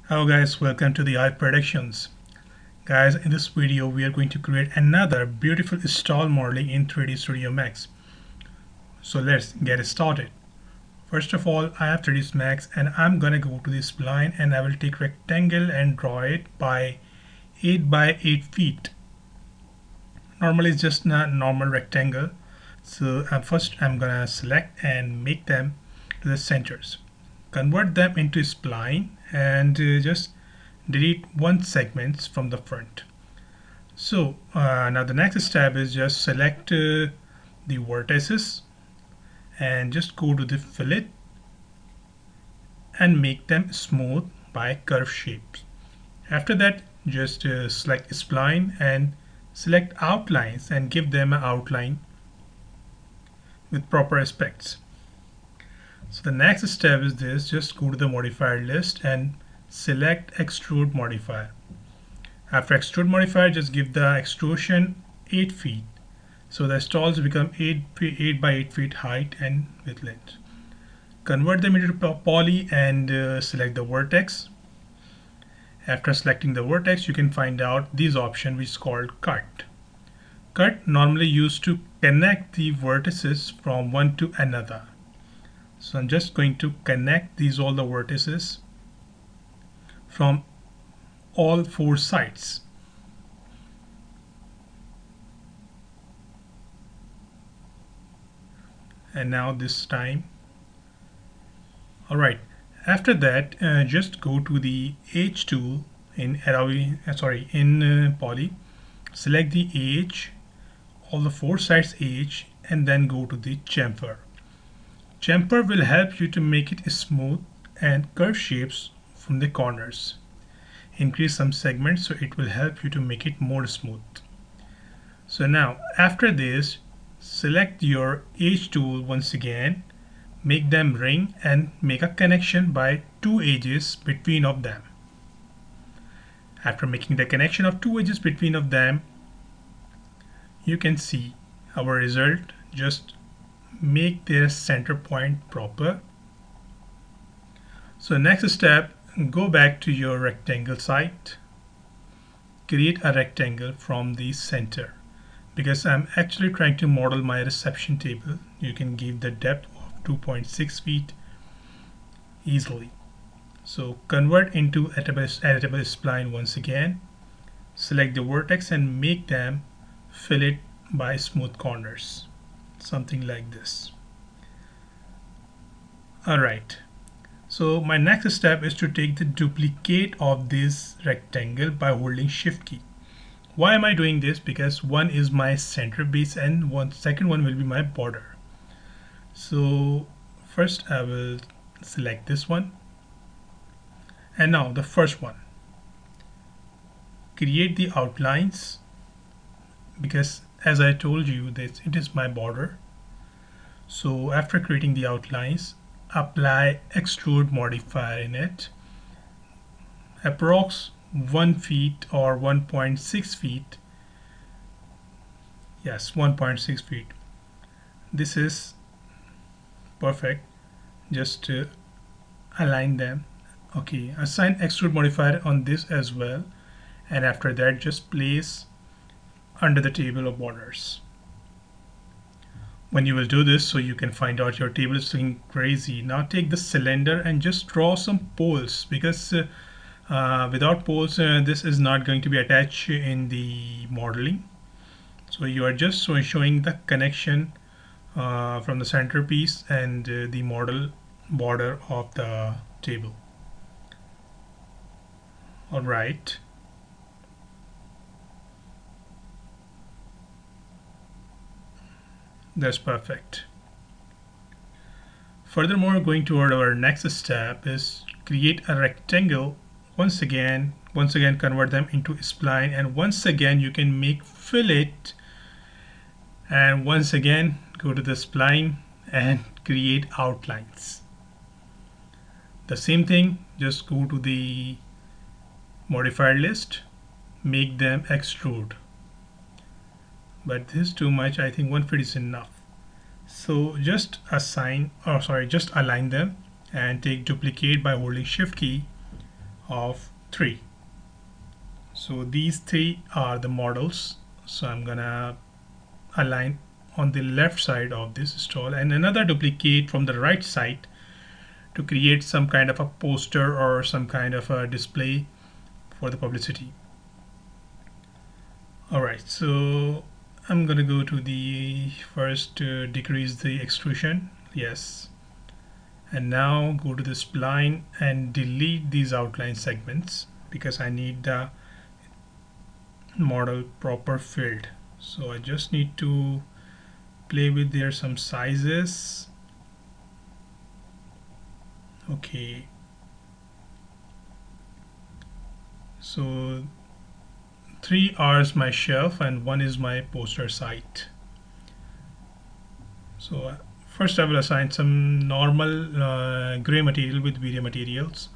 Hello guys, welcome to the Hive Productions. Guys, in this video we are going to create another beautiful stall modeling in 3D Studio Max. So let's get started. First of all, I have 3ds Max and I'm gonna go to the spline and I will take rectangle and draw it by 8 by 8 feet. Normally it's just a normal rectangle. So first I'm gonna select and make them to the centers. Convert them into spline and just delete one segment from the front. So now the next step is just select the vertices and just go to the fillet and make them smooth by curve shapes. After that, just select spline and select outlines and give them an outline with proper aspects. So the next step is this: just go to the modifier list and select extrude modifier. After extrude modifier, just give the extrusion 8 feet. So the stalls become 8 by 8 feet height and with length. Convert them into poly and select the vertex. After selecting the vertex, you can find out this option which is called cut. Cut normally used to connect the vertices from one to another. So I'm just going to connect all the vertices from all 4 sides. And now this time. Alright, after that just go to the edge tool in poly, select the edge, all the 4 sides edge, and then go to the chamfer. Chamfer will help you to make it smooth and curve shapes from the corners. Increase some segments so it will help you to make it more smooth. So now after this, select your edge tool once again, make them ring and make a connection by 2 edges between of them. After making the connection of 2 edges between of them, you can see our result. Just make their center point proper. So next step, go back to your rectangle site, create a rectangle from the center. Because I'm actually trying to model my reception table, you can give the depth of 2.6 feet easily. So convert into editable spline once again, select the vertex and make them fillet by smooth corners, something like this. Alright, so my next step is to take the duplicate of this rectangle by holding shift key. Why am I doing this? Because one is my center base and second one will be my border. So first I will select this one, and now the first one, create the outlines, because as I told you that it is my border. So after creating the outlines, apply extrude modifier in it, approx 1 feet or 1.6 feet. Yes, 1.6 feet. This is perfect. Just align them. Okay, assign extrude modifier on this as well, and after that just place under the table of borders. When you will do this, so you can find out your table is looking crazy. Now take the cylinder and just draw some poles, because without poles this is not going to be attached in the modeling. So you are just showing the connection from the centerpiece and the model border of the table. Alright, that's perfect. Furthermore, going toward our next step is create a rectangle. Once again convert them into spline, and once again you can make fillet, and once again go to the spline and create outlines. The same thing, just go to the modifier list, make them extrude. But this is too much. I think 1 feet is enough. So just just align them and take duplicate by holding shift key of 3. So these 3 are the models. So I'm gonna align on the left side of this stall and another duplicate from the right side to create some kind of a poster or some kind of a display for the publicity. Alright, so I'm gonna go to the first decrease the extrusion, yes, and now go to the spline and delete these outline segments because I need the model proper filled. So I just need to play with there some sizes. Okay, so 3 are my shelf and 1 is my poster site. So first I will assign some normal gray material with video materials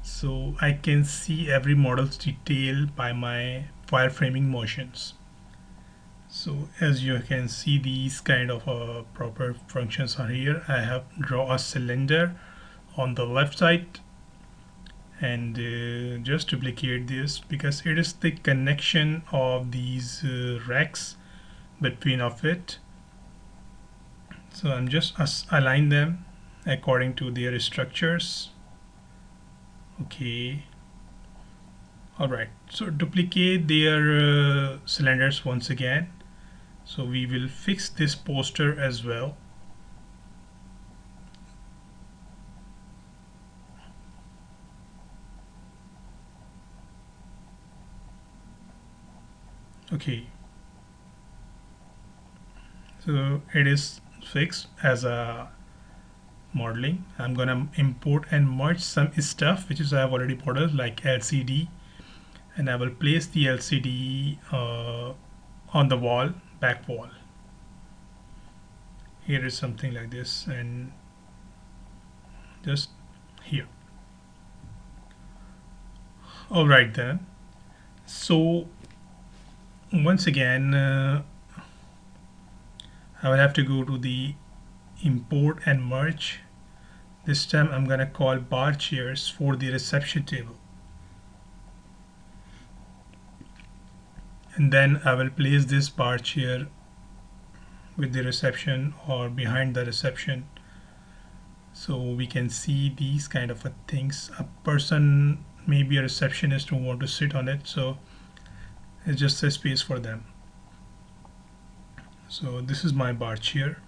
so I can see every model's detail by my wireframing motions. So as you can see, these kind of proper functions are here. I have draw a cylinder on the left side and just duplicate this because it is the connection of these racks between of it. So I'm just align them according to their structures. Okay. Alright, so duplicate their cylinders once again. So we will fix this poster as well. Okay, so it is fixed as a modeling. I'm gonna import and merge some stuff which is I have already modeled like LCD, and I will place the LCD on the wall, back wall. Here is something like this and just here. Alright then, so once again I will have to go to the import and merge. This time I'm gonna call bar chairs for the reception table, and then I will place this bar chair with the reception or behind the reception so we can see these kind of things. A person, maybe a receptionist, who want to sit on it, so it's just a space for them. So this is my bar chair.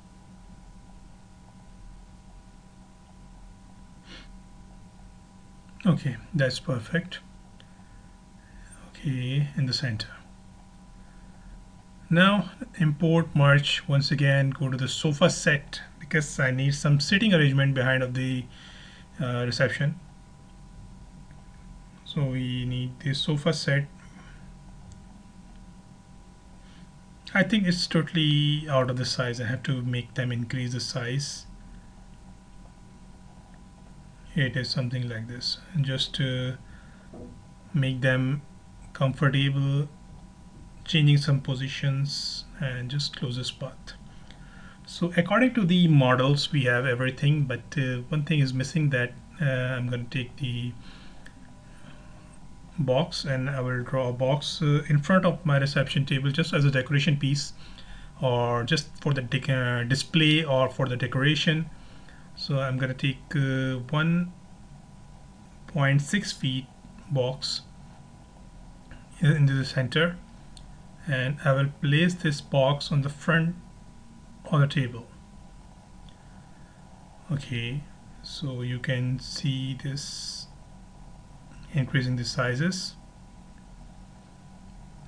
Okay, that's perfect. Okay, in the center. Now import merge once again, go to the sofa set because I need some sitting arrangement behind of the reception. So we need the sofa set. I think it's totally out of the size. I have to make them increase the size. It is something like this, and just to make them comfortable, changing some positions and just close this path. So according to the models we have everything, but one thing is missing, that I'm going to take the box and I will draw a box in front of my reception table just as a decoration piece or just for the display or for the decoration. So I'm going to take 1.6 feet box into the center, and I will place this box on the front of the table. Okay, so you can see this increasing the sizes,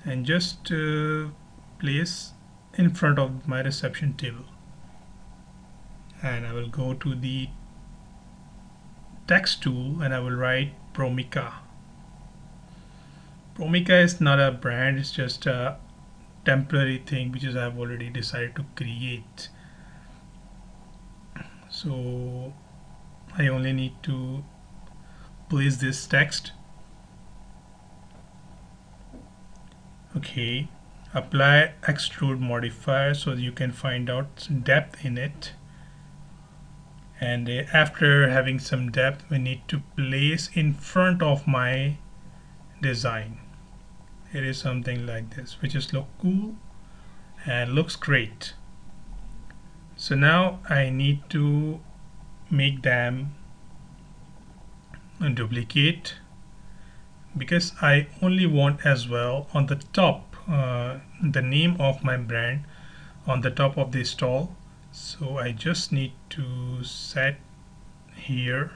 and just place in front of my reception table, and I will go to the text tool and I will write Promica. Promica is not a brand, it's just a temporary thing which is I've already decided to create. So I only need to place this text. Okay, apply extrude modifier so you can find out depth in it, And after having some depth, we need to place in front of my design. It is something like this, which is look cool and looks great. So now I need to make them a duplicate, because I only want as well on the top the name of my brand on the top of the stall. So I just need to set here,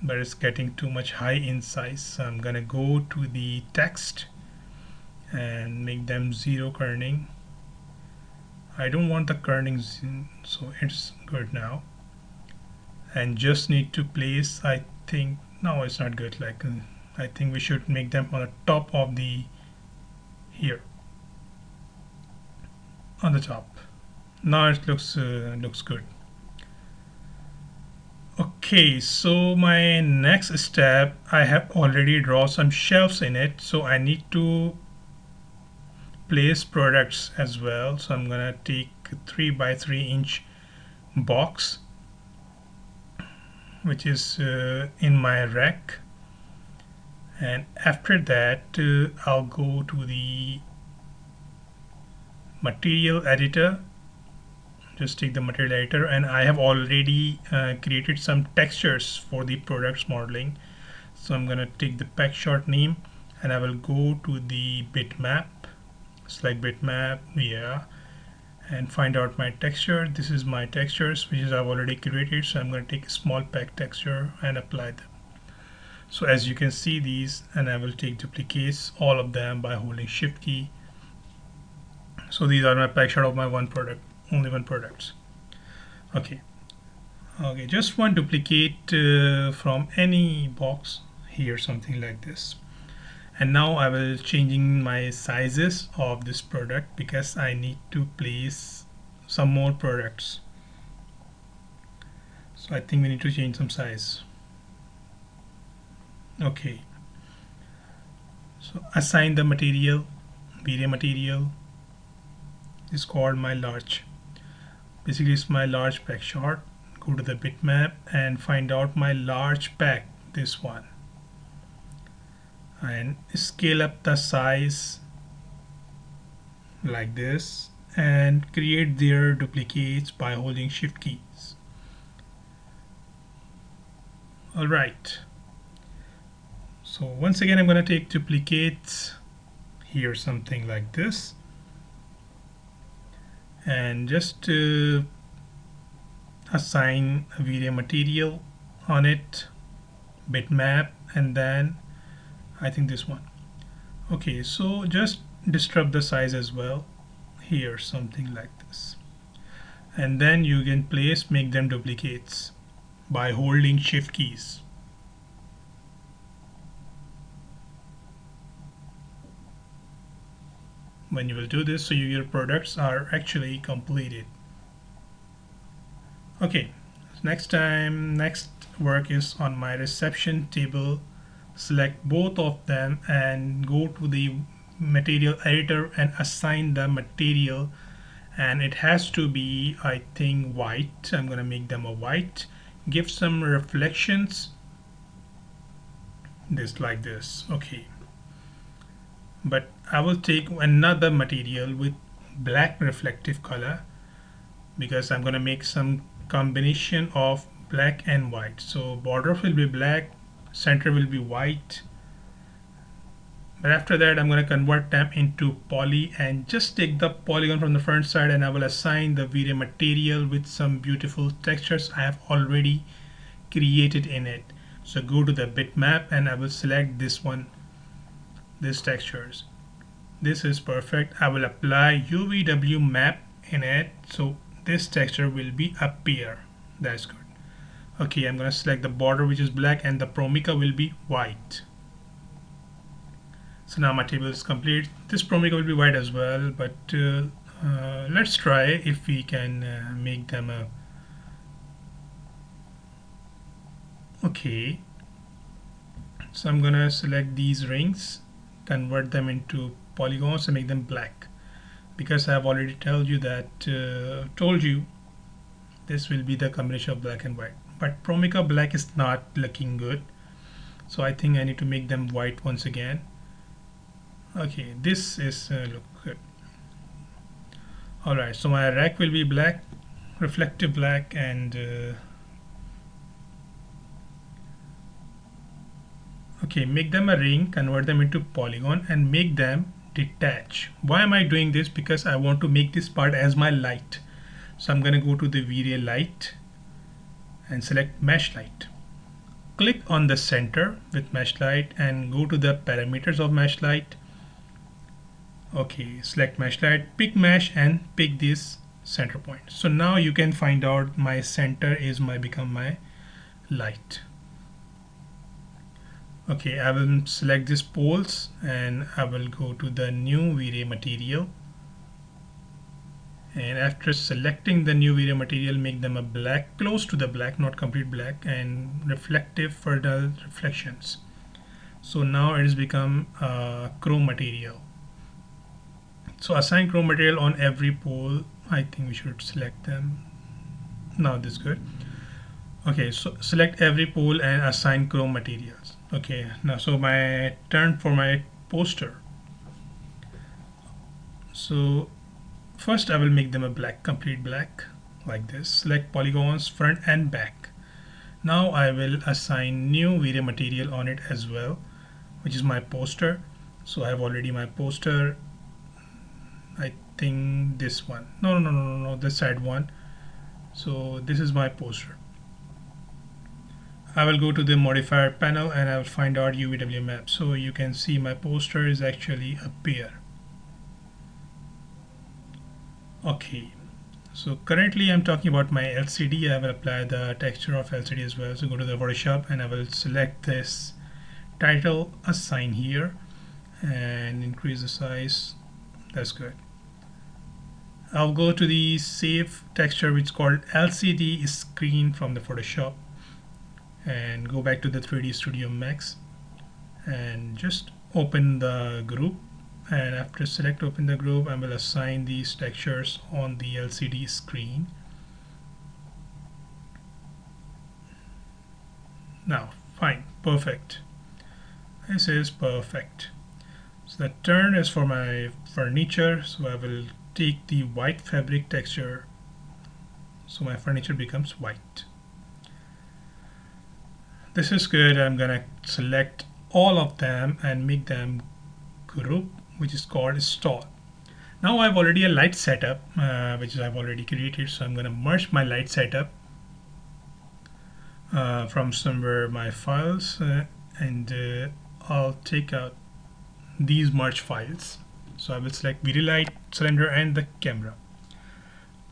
but it's getting too much high in size, so I'm gonna go to the text and make them 0 kerning. I don't want the kerning, so it's good now. And just need to place, I think, no, it's not good, like I think we should make them on the top of the here, on the top. Now it looks good. Okay, so my next step, I have already drawn some shelves in it, so I need to place products as well. So I'm gonna take 3 by 3 inch box, which is in my rack, and after that I'll go to the material editor. Just take the material editor, and I have already created some textures for the products modeling. So I'm gonna take the pack shot name, and I will go to the bitmap, select bitmap, yeah, and find out my texture. This is my textures, which is I've already created. So I'm going to take a small pack texture and apply them. So as you can see these, and I will take duplicates all of them by holding shift key. So these are my pack shot of my one product, only one products. Okay, just one duplicate from any box here, something like this. And now I will changing my sizes of this product, because I need to place some more products. So I think we need to change some size. Okay, so assign the material, media material is called my large. Basically it's my large pack shot. Go to the bitmap and find out my large pack, this one, and scale up the size like this, and create their duplicates by holding shift keys. Alright, so once again I'm going to take duplicates here, something like this, and just assign a video material on it, bitmap, and then I think this one. Okay, so just disrupt the size as well here, something like this, and then you can make them duplicates by holding shift keys. When you will do this, so your products are actually completed. Okay, next work is on my reception table. Select both of them and go to the material editor and assign the material, and it has to be, I think, white. I'm gonna make them a white. Give some reflections, this like this. Okay, but I will take another material with black reflective color, because I'm gonna make some combination of black and white. So border will be black, center will be white, but after that I'm going to convert them into poly, and just take the polygon from the front side, and I will assign the video material with some beautiful textures I have already created in it. So go to the bitmap and I will select this one, these textures. This is perfect. I will apply UVW map in it, so this texture will be appear. That's good. Okay, I'm going to select the border, which is black, and the Promica will be white. So now my table is complete. This Promica will be white as well, but let's try if we can make them a... Okay, so I'm gonna select these rings, convert them into polygons and make them black, because I have already told you that This will be the combination of black and white, but Promica black is not looking good, so I think I need to make them white once again. Okay, this is look good. Alright, so my rack will be black, reflective black, and okay, make them a ring, convert them into polygon, and make them detach. Why am I doing this? Because I want to make this part as my light. So I'm going to go to the V-Ray light and select mesh light. Click on the center with mesh light and go to the parameters of mesh light. Okay, select mesh light, pick mesh and pick this center point. So now you can find out my center is become my light. Okay, I will select these poles and I will go to the new V-Ray material. And after selecting the new V-Ray material, make them a black, close to the black, not complete black, and reflective fertile reflections. So now it has become a chrome material. So assign chrome material on every pole. I think we should select them. Now this is good. Okay, so select every pole and assign chrome materials. Okay, now so my turn for my poster. So first I will make them a black, complete black, like this. Select polygons front and back. Now I will assign new V-Ray material on it as well, which is my poster. So I have already my poster. I think this one. No, this side one. So this is my poster. I will go to the modifier panel and I will find out UVW map. So you can see my poster is actually up here. Okay, so currently I'm talking about my LCD. I will apply the texture of LCD as well. So go to the Photoshop and I will select this title, assign here, and increase the size. That's good. I'll go to the save texture, which is called LCD screen from the Photoshop, and go back to the 3D Studio Max and just open the group. And after select open the group, I will assign these textures on the LCD screen. Now fine, perfect. This is perfect. So the turn is for my furniture, so I will take the white fabric texture so my furniture becomes white. This is good. I'm gonna select all of them and make them group, which is called stall. Now I've already a light setup which I've already created, so I'm going to merge my light setup from somewhere my files and I'll take out these merge files. So I will select video light, cylinder and the camera.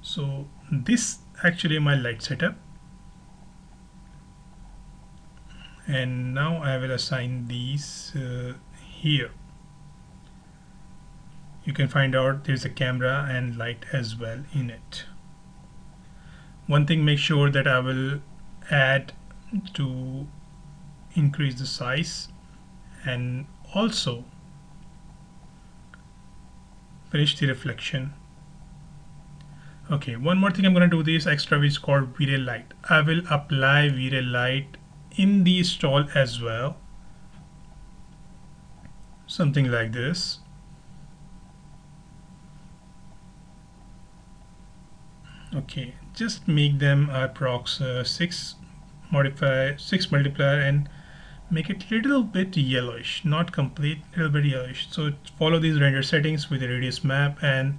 So this actually my light setup, and now I will assign these here. You can find out there's a camera and light as well in it. One thing, make sure that I will add to increase the size and also finish the reflection. Okay, one more thing I'm going to do this extra, which is called V-Ray light. I will apply V-Ray light in the stall as well, something like this. Okay, just make them approx 6 multiplier and make it a little bit yellowish, not complete, a little bit yellowish. So follow these render settings with the radius map and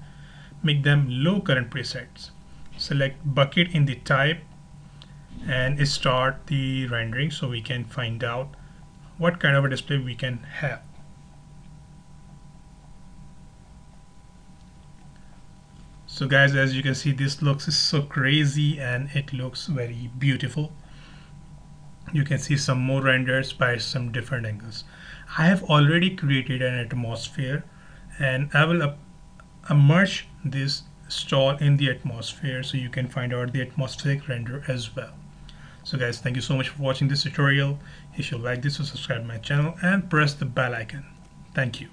make them low current presets. Select bucket in the type and start the rendering so we can find out what kind of a display we can have. So guys, as you can see, this looks so crazy and it looks very beautiful. You can see some more renders by some different angles. I have already created an atmosphere and I will merge this stall in the atmosphere so you can find out the atmospheric render as well. So guys, thank you so much for watching this tutorial. If you like this, so subscribe to my channel and press the bell icon. Thank you.